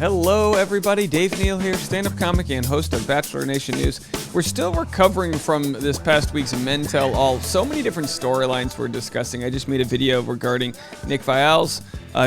Hello, everybody. Dave Neal here, stand-up comic and host of Bachelor Nation News. We're still recovering from this past week's Men Tell All. So many different storylines we're discussing. I just made a video regarding Nick Viall's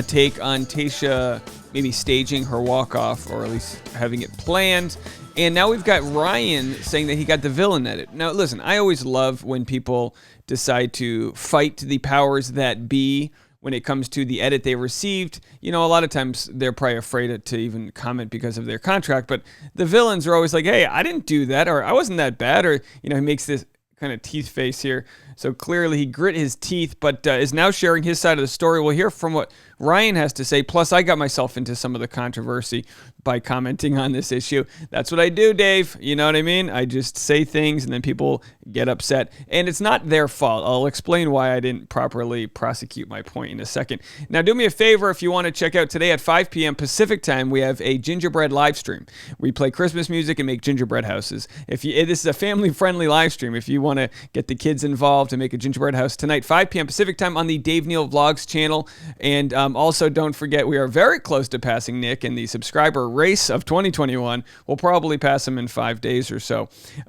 take on Tayshia maybe staging her walk-off, or at least having it planned. And now we've got Ryan saying that he got the villain edit. Now, listen, I always love when people decide to fight the powers that be when it comes to the edit they received. You know, a lot of times they're probably afraid to even comment because of their contract, but the villains are always like, hey, I didn't do that, or I wasn't that bad, or, you know, he makes this kind of teeth face here. So clearly he grit his teeth, but is now sharing his side of the story. We'll hear from what Ryan has to say. Plus, I got myself into some of the controversy by commenting on this issue. That's what I do, Dave. You know what I mean? I just say things and then people get upset. And it's not their fault. I'll explain why I didn't properly prosecute my point in a second. Now, do me a favor if you want to check out today at 5 p.m. Pacific time, we have a gingerbread live stream. We play Christmas music and make gingerbread houses. This is a family-friendly live stream. If you want to get the kids involved and make a gingerbread house tonight, 5 p.m. Pacific time on the Dave Neal Vlogs channel. And also, don't forget, we are very close to passing Nick in the subscriber race of 2021. We'll probably pass him in 5 days or so,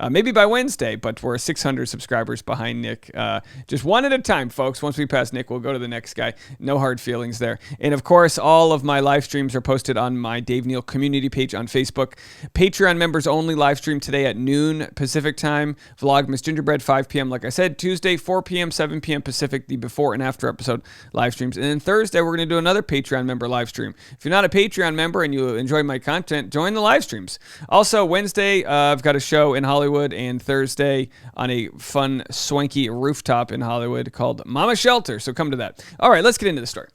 maybe by Wednesday, but we're 600 subscribers behind Nick. Just one at a time, folks. Once we pass Nick, we'll go to the next guy. No hard feelings there. And of course, all of my live streams are posted on my Dave Neal community page on Facebook. Patreon members only live stream today at noon Pacific time. Vlogmas Gingerbread, 5 p.m. Like I said, Tuesday, 4 p.m., 7 p.m. Pacific, the before and after episode live streams. And then Thursday, we're going to do another Patreon member live stream. If you're not a Patreon member and you enjoy my content, join the live streams. Also, Wednesday, I've got a show in Hollywood, and Thursday on a fun, swanky rooftop in Hollywood called Mama Shelter. So come to that. All right, let's get into the story.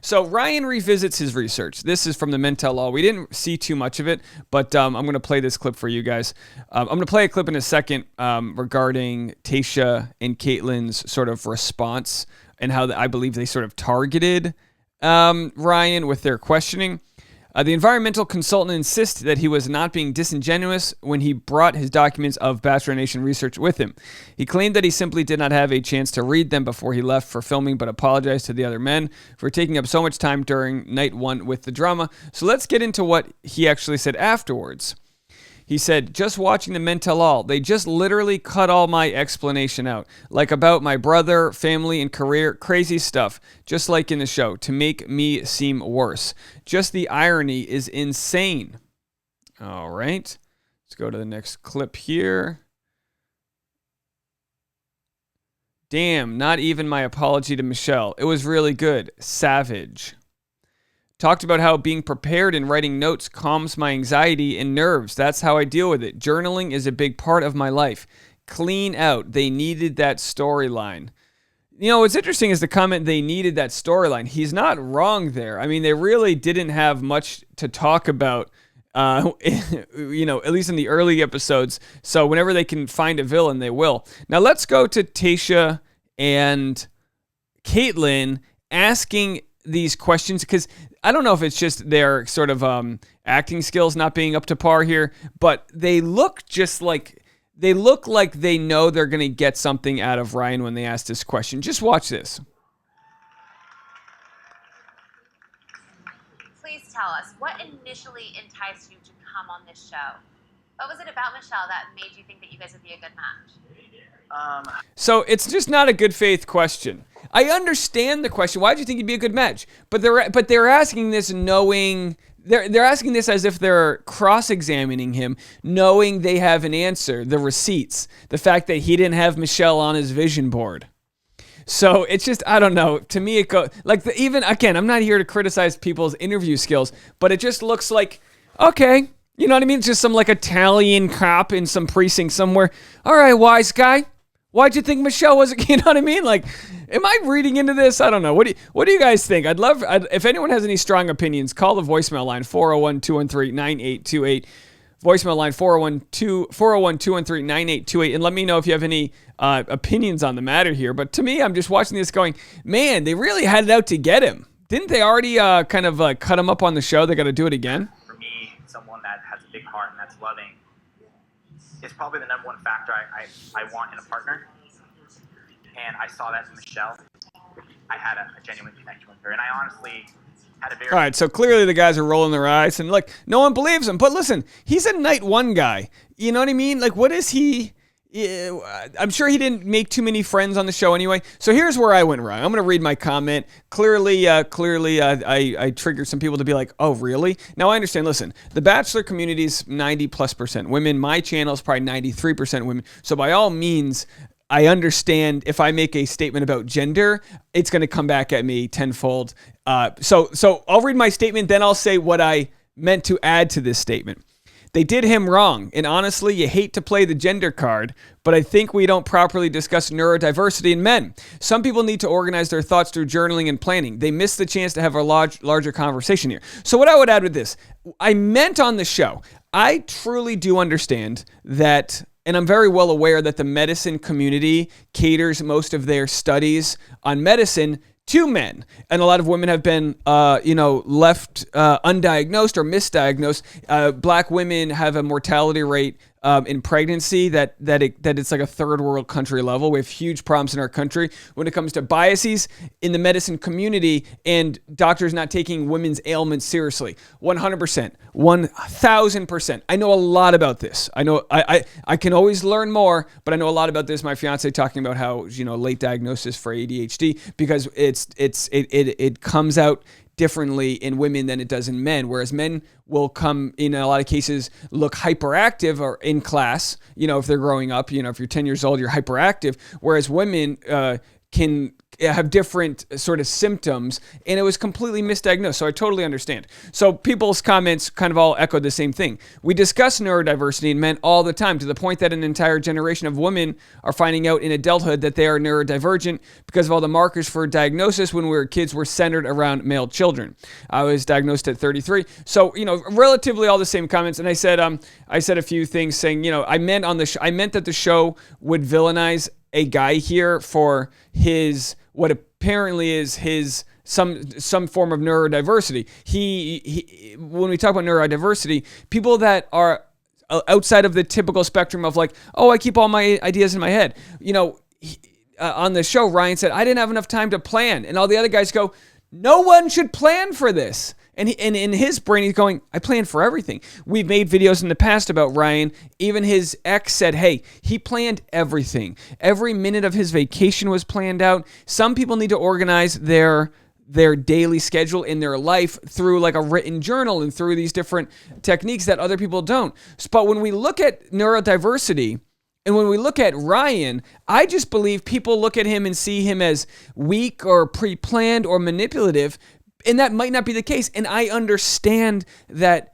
So Ryan revisits his research. This is from the Men Tell All. We didn't see too much of it, but I'm going to play this clip for you guys. I'm going to play a clip in a second regarding Tayshia and Caitlin's sort of response and how I believe they sort of targeted Ryan with their questioning. The environmental consultant insists that he was not being disingenuous when he brought his documents of Bachelor Nation research with him. He claimed that he simply did not have a chance to read them before he left for filming, but apologized to the other men for taking up so much time during night one with the drama. So let's get into what he actually said afterwards. He said, just watching the Men Tell All, they just literally cut all my explanation out. Like about my brother, family, and career, crazy stuff. Just like in the show, to make me seem worse. Just the irony is insane. All right. Let's go to the next clip here. Damn, not even my apology to Michelle. It was really good. Savage. Talked about how being prepared and writing notes calms my anxiety and nerves. That's how I deal with it. Journaling is a big part of my life. Clean out. They needed that storyline. You know, what's interesting is the comment, they needed that storyline. He's not wrong there. I mean, they really didn't have much to talk about, you know, at least in the early episodes. So whenever they can find a villain, they will. Now let's go to Tayshia and Caitlin asking these questions, because I don't know if it's just their sort of acting skills not being up to par here, but they look like they know they're going to get something out of Ryan when they ask this question. Just watch this. Please tell us, what initially enticed you to come on this show? What was it about Michelle that made you think that you guys would be a good match? So it's just not a good faith question. I understand the question. Why do you think you'd be a good match? But they're asking this knowing they're asking this as if they're cross-examining him, knowing they have an answer, the receipts, the fact that he didn't have Michelle on his vision board. So it's just, I don't know. To me, it goes like even again. I'm not here to criticize people's interview skills, but it just looks like okay. You know what I mean? It's just some like Italian cop in some precinct somewhere. All right, wise guy. Why'd you think Michelle was, you know what I mean? Like, am I reading into this? I don't know. What do you guys think? If anyone has any strong opinions, call the voicemail line, 401-213-9828. Voicemail line, 401-213-9828. And let me know if you have any opinions on the matter here. But to me, I'm just watching this going, man, they really had it out to get him. Didn't they already kind of cut him up on the show? They got to do it again? For me, someone that has a big heart and that's loving is probably the number one factor I want in a partner. And I saw that in Michelle. I had a genuine connection with her. And I honestly had a very... All right, so clearly the guys are rolling their eyes, and look, no one believes him. But listen, he's a night one guy. You know what I mean? Like, what is he... I'm sure he didn't make too many friends on the show anyway. So here's where I went wrong. I'm going to read my comment. Clearly, I triggered some people to be like, oh, really? Now, I understand. Listen, the Bachelor community is 90+% women. My channel is probably 93% women. So by all means, I understand if I make a statement about gender, it's going to come back at me tenfold. So I'll read my statement, then I'll say what I meant to add to this statement. They did him wrong, and honestly, you hate to play the gender card, but I think we don't properly discuss neurodiversity in men. Some people need to organize their thoughts through journaling and planning. They missed the chance to have a larger conversation here. So what I would add with this, I meant on the show, I truly do understand that, and I'm very well aware that the medicine community caters most of their studies on medicine to men, and a lot of women have been, left undiagnosed or misdiagnosed. Black women have a mortality rate in pregnancy that it's like a third world country level. We have huge problems in our country when it comes to biases in the medicine community and doctors not taking women's ailments seriously. 100%, 1,000%. I know a lot about this. I know I can always learn more, but I know a lot about this. My fiance talking about how late diagnosis for ADHD because it comes out differently in women than it does in men, whereas men will come in a lot of cases look hyperactive or in class, if they're growing up, if you're 10 years old, you're hyperactive, whereas women can have different sort of symptoms, and it was completely misdiagnosed. So I totally understand. So people's comments kind of all echoed the same thing. We discuss neurodiversity in men all the time to the point that an entire generation of women are finding out in adulthood that they are neurodivergent because of all the markers for diagnosis when we were kids were centered around male children. I was diagnosed at 33. So, relatively all the same comments. And I said a few things saying, I meant that the show would villainize a guy here for his what apparently is his some form of neurodiversity. He when we talk about neurodiversity, people that are outside of the typical spectrum of like, oh, I keep all my ideas in my head. On the show, Ryan said, I didn't have enough time to plan. And all the other guys go, no one should plan for this. And in his brain, he's going, I plan for everything. We've made videos in the past about Ryan. Even his ex said, hey, he planned everything. Every minute of his vacation was planned out. Some people need to organize their daily schedule in their life through like a written journal and through these different techniques that other people don't. But when we look at neurodiversity, and when we look at Ryan, I just believe people look at him and see him as weak or pre-planned or manipulative, and that might not be the case. And I understand that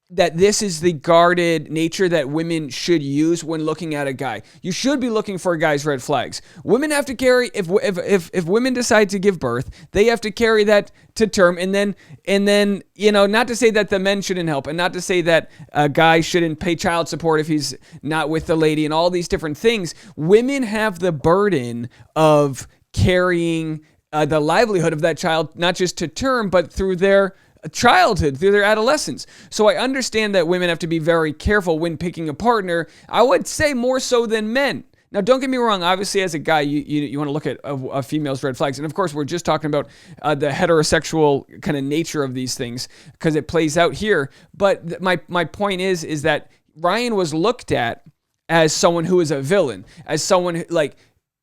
this is the guarded nature that women should use when looking at a guy. You should be looking for a guy's red flags. Women have to carry, if women decide to give birth, they have to carry that to term. And then, not to say that the men shouldn't help and not to say that a guy shouldn't pay child support if he's not with the lady and all these different things. Women have the burden of carrying the livelihood of that child, not just to term, but through their childhood, through their adolescence. So I understand that women have to be very careful when picking a partner. I would say more so than men. Now, don't get me wrong. Obviously, as a guy, you want to look at a female's red flags. And of course, we're just talking about the heterosexual kind of nature of these things because it plays out here. But my point is that Ryan was looked at as someone who is a villain, as someone who, like,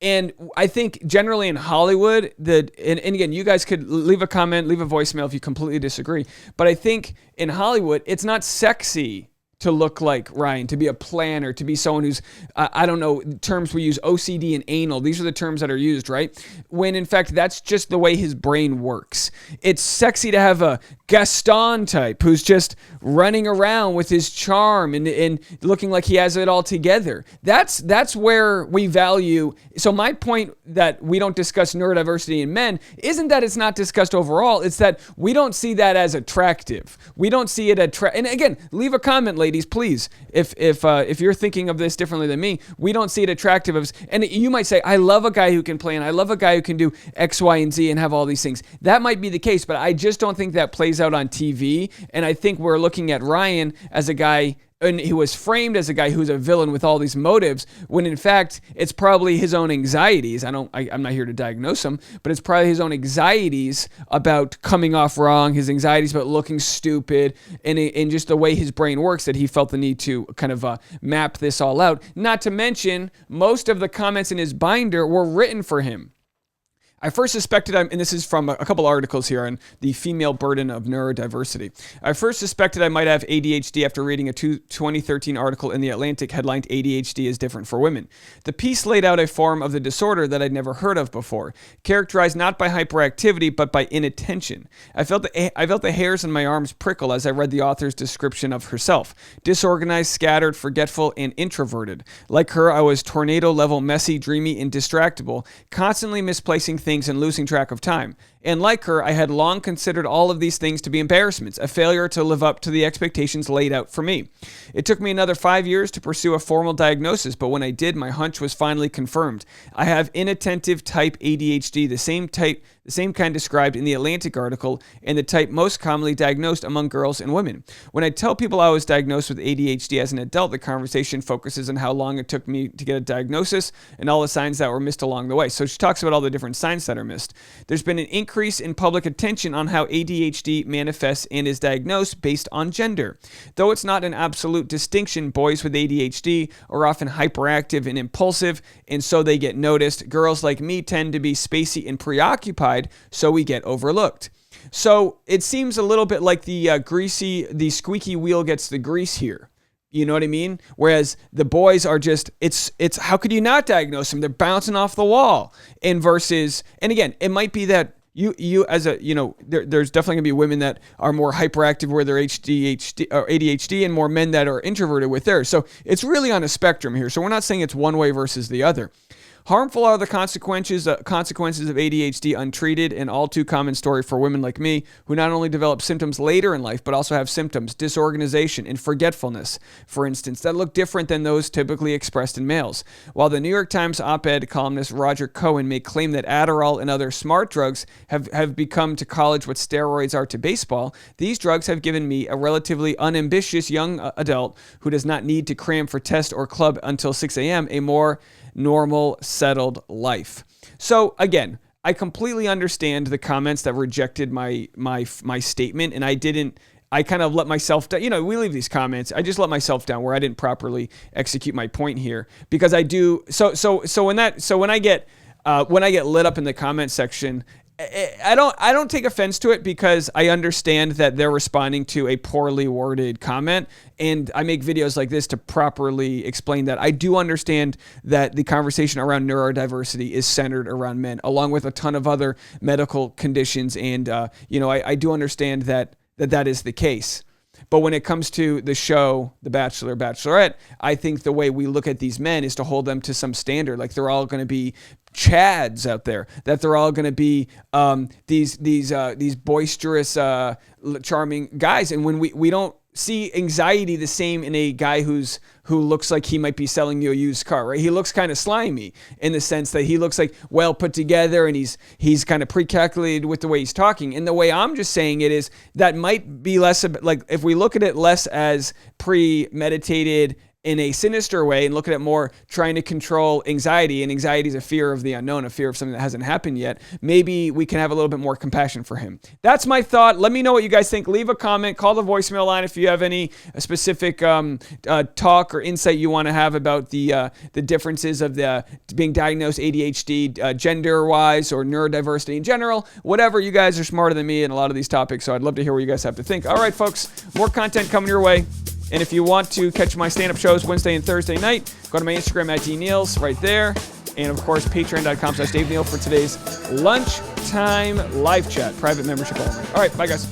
and I think generally in Hollywood, and again, you guys could leave a comment, leave a voicemail if you completely disagree. But I think in Hollywood, it's not sexy to look like Ryan, to be a planner, to be someone who's, I don't know, terms we use, OCD and anal. These are the terms that are used, right? When in fact, that's just the way his brain works. It's sexy to have a Gaston type who's just running around with his charm and looking like he has it all together. That's where we value. So my point that we don't discuss neurodiversity in men isn't that it's not discussed overall. It's that we don't see that as attractive. We don't see it and again, leave a comment, ladies, please. If you're thinking of this differently than me, we don't see it attractive. And you might say, I love a guy who can plan. I love a guy who can do X, Y, and Z and have all these things. That might be the case, but I just don't think that plays out on TV. And I think we're looking at Ryan as a guy and he was framed as a guy who's a villain with all these motives, when in fact it's probably his own anxieties. I'm not here to diagnose him, but it's probably his own anxieties about coming off wrong, his anxieties about looking stupid, and just the way his brain works, that he felt the need to kind of map this all out. Not to mention, most of the comments in his binder were written for him. I first suspected, and this is from a couple articles here on the female burden of neurodiversity. I first suspected I might have ADHD after reading a 2013 article in The Atlantic headlined "ADHD is different for women." The piece laid out a form of the disorder that I'd never heard of before, characterized not by hyperactivity, but by inattention. I felt the hairs on my arms prickle as I read the author's description of herself. Disorganized, scattered, forgetful, and introverted. Like her, I was tornado-level messy, dreamy, and distractible, constantly misplacing things and losing track of time. And like her, I had long considered all of these things to be embarrassments, a failure to live up to the expectations laid out for me. It took me another 5 years to pursue a formal diagnosis, but when I did, my hunch was finally confirmed. I have inattentive type ADHD, the same kind described in the Atlantic article, and the type most commonly diagnosed among girls and women. When I tell people I was diagnosed with ADHD as an adult, the conversation focuses on how long it took me to get a diagnosis and all the signs that were missed along the way. So she talks about all the different signs that are missed. There's been an increase in public attention on how ADHD manifests and is diagnosed based on gender. Though it's not an absolute distinction, boys with ADHD are often hyperactive and impulsive, and so they get noticed. Girls like me tend to be spacey and preoccupied, so we get overlooked. So it seems a little bit like the squeaky wheel gets the grease here. You know what I mean? Whereas the boys are just, it's how could you not diagnose them? They're bouncing off the wall. And again, it might be that there's definitely gonna be women that are more hyperactive where they're ADHD and more men that are introverted with theirs. So it's really on a spectrum here. So we're not saying it's one way versus the other. Harmful are the consequences of ADHD untreated, an all too common story for women like me who not only develop symptoms later in life, but also have symptoms, disorganization, and forgetfulness, for instance, that look different than those typically expressed in males. While the New York Times op-ed columnist Roger Cohen may claim that Adderall and other smart drugs have become to college what steroids are to baseball, these drugs have given me, a relatively unambitious young adult who does not need to cram for test or club until 6 a.m., a more normal, settled life. So again, I completely understand the comments that rejected my statement, and I kind of let myself down. We leave these comments. I just let myself down where I didn't properly execute my point here, because I do. So when I get lit up in the comment section, I don't take offense to it, because I understand that they're responding to a poorly worded comment, and I make videos like this to properly explain that. I do understand that the conversation around neurodiversity is centered around men, along with a ton of other medical conditions, and I do understand that is the case. But when it comes to the show, The Bachelor, Bachelorette, I think the way we look at these men is to hold them to some standard. Like they're all going to be Chads out there, that they're all going to be these boisterous, charming guys. And when we don't see anxiety the same in a guy who looks like he might be selling you a used car, right? He looks kind of slimy in the sense that he looks like well put together, and he's kind of pre-calculated with the way he's talking. And the way I'm just saying it is that might be less like, if we look at it less as premeditated in a sinister way and look at it more trying to control anxiety, and anxiety is a fear of the unknown, a fear of something that hasn't happened yet, maybe we can have a little bit more compassion for him. That's my thought. Let me know what you guys think. Leave a comment, call the voicemail line if you have any specific talk or insight you want to have about the differences of the being diagnosed ADHD gender-wise or neurodiversity in general. Whatever, you guys are smarter than me in a lot of these topics, so I'd love to hear what you guys have to think. All right, folks, more content coming your way. And if you want to catch my stand-up shows Wednesday and Thursday night, go to my Instagram at dneals right there. And of course, patreon.com/DaveNeal for today's lunchtime live chat, private membership only. All right, bye guys.